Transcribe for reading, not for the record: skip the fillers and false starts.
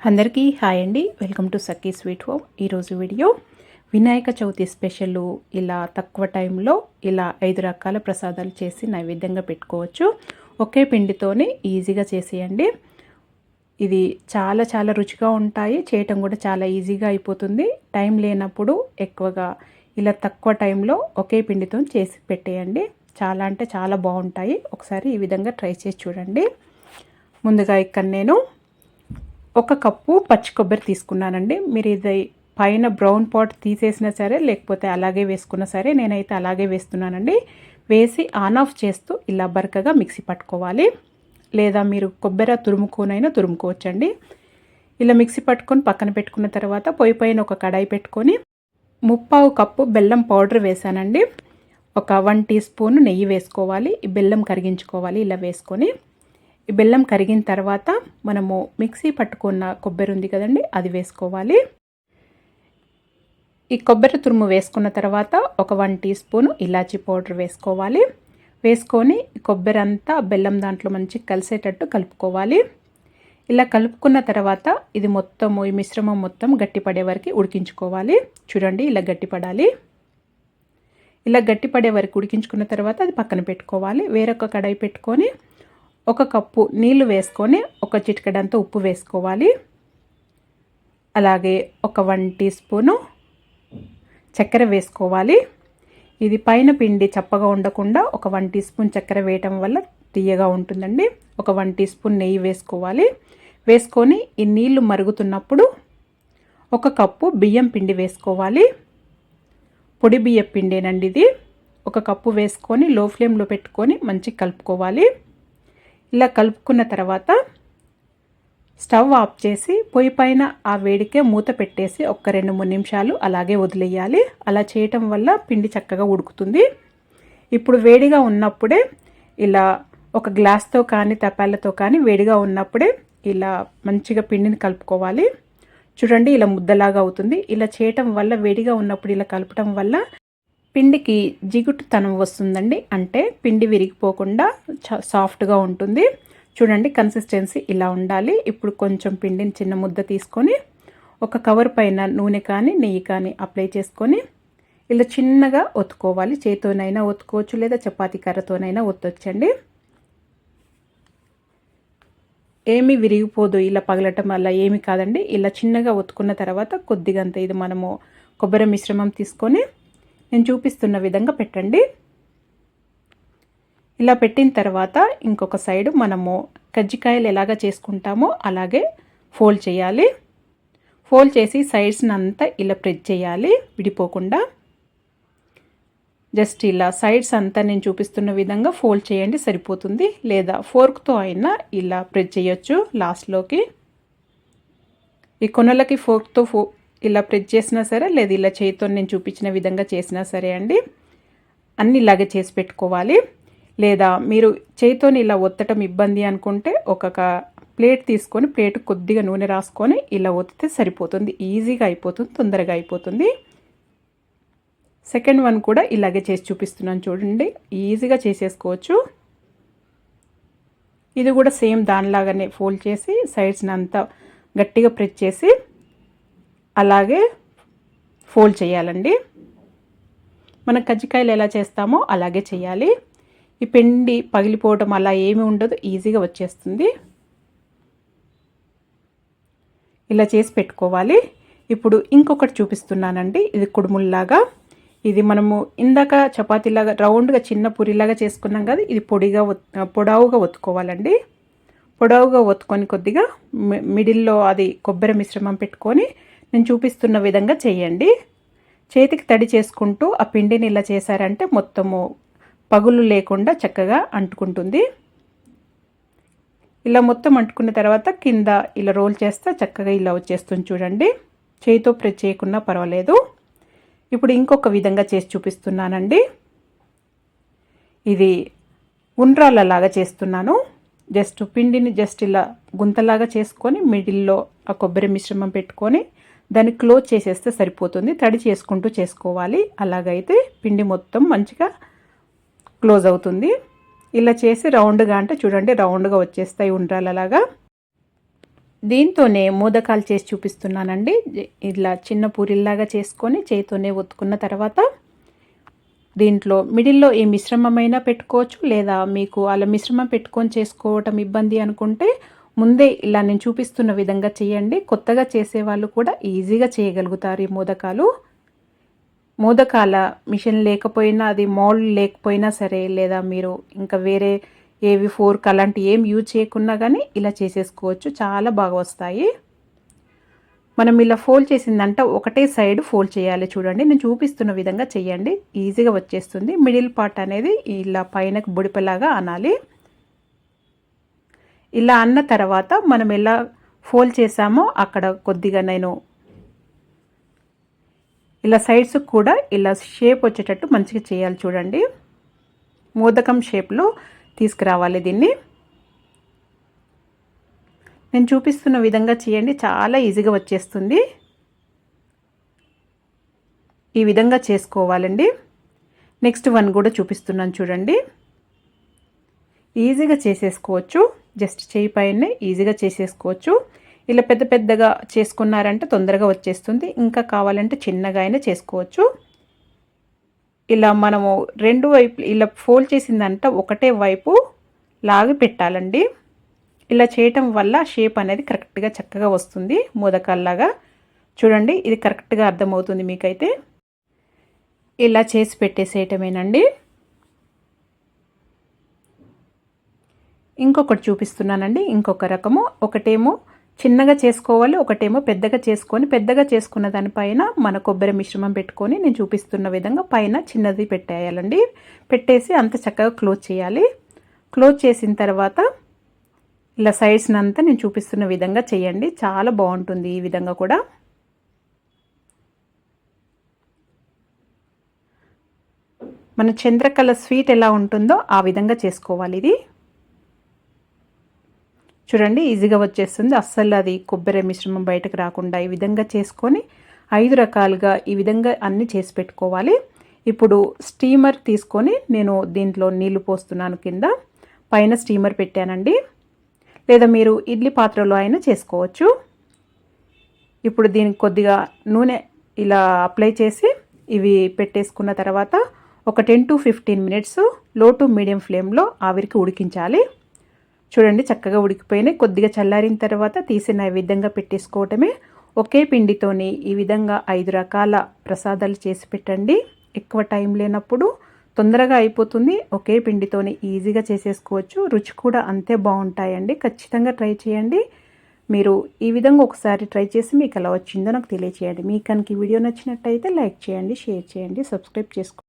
అందరికీ హాయ్ అండి. Welcome to Sakki sweet home. ఈరోజు వీడియో వినాయక చవితి స్పెషల్. ఇలా తక్కువ టైంలో ఇలా 5 రకాల ప్రసాదాలు చేసి నైవేద్యంగా పెట్టుకోవచ్చు. ఒకే పిండితోనే ఈజీగా చేసేయండి. ఇది చాలా చాలా రుచిగా ఉంటాయి. చేయటం కూడా చాలా ఈజీగా అయిపోతుంది. టైం లేనప్పుడు ఎక్కువగా ఇలా తక్కువ టైంలో ఒకే పిండితో చేసి పెట్టేయండి. చాలా అంటే చాలా బాగుంటాయి. ఒకసారి ఈ విధంగా ట్రై చేసి చూడండి. ముందుగా ఇక్కడ నేను 1 కప్పు పచ్చి కొబ్బరి తీసుకున్నానండి. మీరు ఇది పైన బ్రౌన్ పాట్ తీసేసినా సరే, లేకపోతే అలాగే వేసుకున్నా సరే, నేనైతే అలాగే వేస్తున్నానండి. వేసి ఆన్ ఆఫ్ చేస్తూ ఇలా బరకగా మిక్సీ పట్టుకోవాలి. లేదా మీరు కొబ్బరి తురుముకోనైనా తురుముకోవచ్చండి. ఇలా మిక్సీ పట్టుకొని పక్కన పెట్టుకున్న తర్వాత పొయ్యి పైన ఒక కడాయి పెట్టుకొని 3/4 కప్పు బెల్లం పౌడర్ వేసానండి. ఒక 1 టీ స్పూన్ నెయ్యి వేసుకోవాలి. ఈ బెల్లం కరిగించుకోవాలి. ఇలా వేసుకొని ఈ బెల్లం కరిగిన తర్వాత మనము మిక్సీ పట్టుకున్న కొబ్బరి ఉంది కదండి, అది వేసుకోవాలి. ఈ కొబ్బరి తురుము వేసుకున్న తర్వాత ఒక 1 టీ స్పూన్ ఇలాచీ పౌడర్ వేసుకోవాలి. వేసుకొని కొబ్బరి అంతా బెల్లం దాంట్లో మంచి కలిసేటట్టు కలుపుకోవాలి. ఇలా కలుపుకున్న తర్వాత ఇది మొత్తము ఈ మిశ్రమం మొత్తం గట్టిపడే వరకు ఉడికించుకోవాలి. చూడండి, ఇలా గట్టిపడాలి. ఇలా గట్టిపడే వరకు ఉడికించుకున్న తర్వాత అది పక్కన పెట్టుకోవాలి. వేరొక కడాయి పెట్టుకొని 1 కప్పు నీళ్లు వేసుకొని ఒక చిటికెడంత ఉప్పు వేసుకోవాలి. అలాగే ఒక 1 టీ స్పూను చక్కెర వేసుకోవాలి. ఇది పైన పిండి చప్పగా ఉండకుండా ఒక 1 టీ స్పూన్ చక్కెర వేయటం వల్ల తీయగా ఉంటుందండి. ఒక 1 టీ స్పూన్ నెయ్యి వేసుకోవాలి. వేసుకొని ఈ నీళ్లు మరుగుతున్నప్పుడు 1 కప్పు బియ్యం పిండి వేసుకోవాలి. పొడి బియ్యం పిండేనండి ఇది. 1 కప్పు వేసుకొని లో ఫ్లేమ్లో పెట్టుకొని మంచిగా కలుపుకోవాలి. ఇలా కలుపుకున్న తర్వాత స్టవ్ ఆఫ్ చేసి పొయ్యి పైన ఆ వేడికే మూత పెట్టేసి ఒక 2-3 నిమిషాలు అలాగే వదిలేయాలి. అలా చేయటం వల్ల పిండి చక్కగా ఉడుకుతుంది. ఇప్పుడు వేడిగా ఉన్నప్పుడే ఇలా ఒక గ్లాస్తో కానీ తపాలతో కానీ వేడిగా ఉన్నప్పుడే ఇలా మంచిగా పిండిని కలుపుకోవాలి. చూడండి, ఇలా ముద్దలాగా అవుతుంది. ఇలా చేయటం వల్ల వేడిగా ఉన్నప్పుడు ఇలా కలపటం వల్ల పిండికి జిగుటుతనం వస్తుందండి. అంటే పిండి విరిగిపోకుండా సాఫ్ట్గా ఉంటుంది. చూడండి, కన్సిస్టెన్సీ ఇలా ఉండాలి. ఇప్పుడు కొంచెం పిండిని చిన్న ముద్ద తీసుకొని ఒక కవర్ పైన నూనె కానీ నెయ్యి కానీ అప్లై చేసుకొని ఇలా చిన్నగా ఒత్తుకోవాలి. చేతితోనైనా ఒత్తుకోవచ్చు, లేదా చపాతీ కర్రతోనైనా ఒత్తొచ్చండి. ఏమీ విరిగిపోదు. ఇలా పగలటం వల్ల ఏమి కాదండి. ఇలా చిన్నగా ఒత్తుకున్న తర్వాత కొద్దిగంత ఇది మనము కొబ్బరి మిశ్రమం తీసుకొని నేను చూపిస్తున్న విధంగా పెట్టండి. ఇలా పెట్టిన తర్వాత ఇంకొక సైడు మనము కజ్జికాయలు ఎలాగ చేసుకుంటామో అలాగే ఫోల్డ్ చేయాలి. ఫోల్డ్ చేసి సైడ్స్ని అంతా ఇలా ప్రెస్ చేయాలి విడిపోకుండా. జస్ట్ ఇలా సైడ్స్ అంతా నేను చూపిస్తున్న విధంగా ఫోల్డ్ చేయండి, సరిపోతుంది. లేదా ఫోర్క్తో అయినా ఇలా ప్రెస్ చేయొచ్చు లాస్ట్లోకి. ఈ కొనలకి ఫోర్క్తో ఇలా ప్రెస్ చేసినా సరే, లేదా ఇలా చేతితో నేను చూపించిన విధంగా చేసినా సరే అండి. అన్నీ ఇలాగే చేసి పెట్టుకోవాలి. లేదా మీరు చేతితోని ఇలా ఒత్తటం ఇబ్బంది అనుకుంటే ఒక ప్లేట్ తీసుకొని ప్లేట్ కొద్దిగా నూనె రాసుకొని ఇలా ఒత్తితే సరిపోతుంది. ఈజీగా అయిపోతుంది, తొందరగా అయిపోతుంది. సెకండ్ వన్ కూడా ఇలాగే చేసి చూపిస్తున్నాను చూడండి. ఈజీగా చేసేసుకోవచ్చు. ఇది కూడా సేమ్ దానిలాగానే ఫోల్డ్ చేసి సైడ్స్ని అంతా గట్టిగా ప్రెస్ చేసి అలాగే ఫోల్డ్ చేయాలండి. మనం కజ్జికాయలు ఎలా చేస్తామో అలాగే చేయాలి. ఈ పిండి పగిలిపోవటం అలా ఏమీ ఉండదు, ఈజీగా వచ్చేస్తుంది. ఇలా చేసి పెట్టుకోవాలి. ఇప్పుడు ఇంకొకటి చూపిస్తున్నానండి. ఇది కుడుముల్లాగా. ఇది మనము ఇందాక చపాతీలాగా రౌండ్గా చిన్న పూరిలాగా చేసుకున్నాం కదా, ఇది పొడవుగా ఒత్తుకోవాలండి. పొడవుగా ఒత్తుకొని కొద్దిగా మిడిల్లో అది కొబ్బరి మిశ్రమం పెట్టుకొని నేను చూపిస్తున్న విధంగా చేయండి. చేతికి తడి చేసుకుంటూ ఆ పిండిని ఇలా చేశారంటే మొత్తము పగులు లేకుండా చక్కగా అంటుకుంటుంది. ఇలా మొత్తం అంటుకున్న తర్వాత కింద ఇలా రోల్ చేస్తే చక్కగా ఇలా వచ్చేస్తుంది చూడండి. చేతితో ప్రెస్ చేయకున్నా పర్వాలేదు. ఇప్పుడు ఇంకొక విధంగా చేసి చూపిస్తున్నానండి. ఇది ఉండ్రాలలాగా చేస్తున్నాను. జస్ట్ పిండిని జస్ట్ ఇలా గుంతలాగా చేసుకొని మిడిల్లో ఆ కొబ్బరి మిశ్రమం పెట్టుకొని దాన్ని క్లోజ్ చేసేస్తే సరిపోతుంది. తడి చేసుకుంటూ చేసుకోవాలి. అలాగైతే పిండి మొత్తం మంచిగా క్లోజ్ అవుతుంది. ఇలా చేసి రౌండ్గా అంటే చూడండి రౌండ్గా వచ్చేస్తాయి ఉండ్రాలలాగా. దీంతోనే మోదకాలు చేసి చూపిస్తున్నానండి. ఇలా చిన్న పూరిల్లాగా చేసుకొని చేతితోనే ఒత్తుకున్న తర్వాత దీంట్లో మిడిల్లో ఏ మిశ్రమమైనా పెట్టుకోవచ్చు, లేదా మీకు అలా మిశ్రమం పెట్టుకొని చేసుకోవటం ఇబ్బంది అనుకుంటే ముందే ఇలా నేను చూపిస్తున్న విధంగా చేయండి. కొత్తగా చేసేవాళ్ళు కూడా ఈజీగా చేయగలుగుతారు ఈ మోదకాలు. మోదకాల మిషన్ లేకపోయినా, అది మౌల్డ్ లేకపోయినా సరే, లేదా మీరు ఇంకా వేరే ఏవి ఫోర్క్ అలాంటి ఏం యూజ్ చేయకున్నా కానీ ఇలా చేసేసుకోవచ్చు. చాలా బాగా వస్తాయి. మనం ఇలా ఫోల్డ్ చేసిందంట ఒకటే సైడ్ ఫోల్డ్ చేయాలి. చూడండి, నేను చూపిస్తున్న విధంగా చేయండి, ఈజీగా వచ్చేస్తుంది. మిడిల్ పార్ట్ అనేది ఇలా పైనకు బుడిపలాగా అనాలి. ఇలా అన్న తర్వాత మనం ఎలా ఫోల్డ్ చేసామో అక్కడ కొద్దిగా నేను ఇలా సైడ్స్ కూడా ఇలా షేప్ వచ్చేటట్టు మంచిగా చేయాలి. చూడండి, మోదకం షేప్లో తీసుకురావాలి దీన్ని. నేను చూపిస్తున్న విధంగా చేయండి, చాలా ఈజీగా వచ్చేస్తుంది. ఈ విధంగా చేసుకోవాలండి. నెక్స్ట్ వన్ కూడా చూపిస్తున్నాను చూడండి. ఈజీగా చేసేసుకోవచ్చు, జస్ట్ చేయి పైనే ఈజీగా చేసేసుకోవచ్చు. ఇలా పెద్ద పెద్దగా చేసుకున్నారంటే తొందరగా వచ్చేస్తుంది. ఇంకా కావాలంటే చిన్నగా అయినా చేసుకోవచ్చు. ఇలా మనము రెండు వైపు ఇలా ఫోల్డ్ చేసిందంట ఒకటే వైపు లాగి పెట్టాలండి. ఇలా చేయటం వల్ల షేప్ అనేది కరెక్ట్గా చక్కగా వస్తుంది మోదకాల్లాగా. చూడండి, ఇది కరెక్ట్గా అర్థమవుతుంది మీకైతే. ఇలా చేసి పెట్టేసేయటమేనండి. ఇంకొకటి చూపిస్తున్నానండి, ఇంకొక రకము. ఒకటేమో చిన్నగా చేసుకోవాలి, ఒకటేమో పెద్దగా చేసుకొని, పెద్దగా చేసుకున్న దానిపైన మన కొబ్బరి మిశ్రమం పెట్టుకొని నేను చూపిస్తున్న విధంగా పైన చిన్నది పెట్టేయాలండి. పెట్టేసి అంత చక్కగా క్లోజ్ చేయాలి. క్లోజ్ చేసిన తర్వాత ఇలా సైడ్స్ని అంతా నేను చూపిస్తున్న విధంగా చేయండి, చాలా బాగుంటుంది ఈ విధంగా కూడా. మన చంద్రకళ స్వీట్ ఎలా ఉంటుందో ఆ విధంగా చేసుకోవాలి ఇది. చూడండి, ఈజీగా వచ్చేస్తుంది. అస్సలు అది కొబ్బరి మిశ్రమం బయటకు రాకుండా ఈ విధంగా చేసుకొని 5 రకాలుగా ఈ విధంగా అన్నీ చేసి పెట్టుకోవాలి. ఇప్పుడు స్టీమర్ తీసుకొని నేను దీంట్లో నీళ్లు పోస్తున్నాను. కింద పైన స్టీమర్ పెట్టానండి, లేదా మీరు ఇడ్లీ పాత్రలో అయినా చేసుకోవచ్చు. ఇప్పుడు దీనికి కొద్దిగా నూనె ఇలా అప్లై చేసి ఇవి పెట్టేసుకున్న తర్వాత ఒక 10 to 15 మినిట్స్ లో టు మీడియం ఫ్లేమ్లో ఆవిరికి ఉడికించాలి. చూడండి, చక్కగా ఉడికిపోయినాయి. కొద్దిగా చల్లారిన తర్వాత తీసి నైవేద్యంగా పెట్టేసుకోవటమే. ఒకే పిండితోని ఈ విధంగా 5 రకాల ప్రసాదాలు చేసి పెట్టండి. ఎక్కువ టైం లేనప్పుడు తొందరగా అయిపోతుంది. ఒకే పిండితోని ఈజీగా చేసేసుకోవచ్చు. రుచి కూడా అంతే బాగుంటాయండి. ఖచ్చితంగా ట్రై చేయండి. మీరు ఈ విధంగా ఒకసారి ట్రై చేసి మీకు ఎలా వచ్చిందో నాకు తెలియచేయండి. మీకు కనుక ఈ వీడియో నచ్చినట్టయితే లైక్ చేయండి, షేర్ చేయండి, సబ్స్క్రైబ్ చేసుకోండి.